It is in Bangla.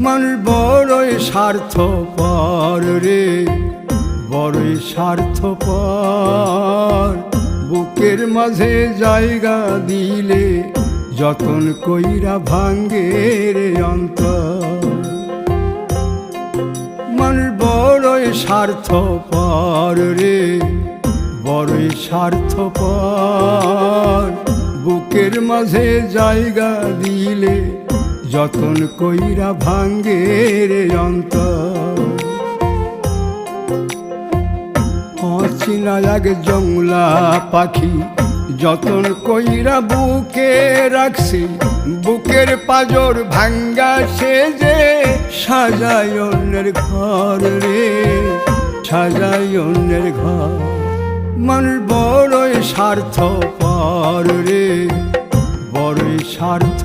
মানুষ বড়ই স্বার্থপর রে, বড়ই স্বার্থপর। বুকের মাঝে জায়গা দিলে যতন কইরা ভাঙ্গে রে অন্তর। মানুষ বড়ই স্বার্থপর রে, বড়ই স্বার্থপর। বুকের মাঝে জায়গা দিলে যতন কইরা ভাঙ্গে রে অন্তর। অচিনা এক জংলা পাখি যতন কইরা বুকে রাখছি, বুকের পাজর ভাঙ্গা সে যে সাজায় অন্যের ঘর রে, সাজায় অন্যের ঘর। মানুষ বড়ই স্বার্থপর রে, বড়ই স্বার্থ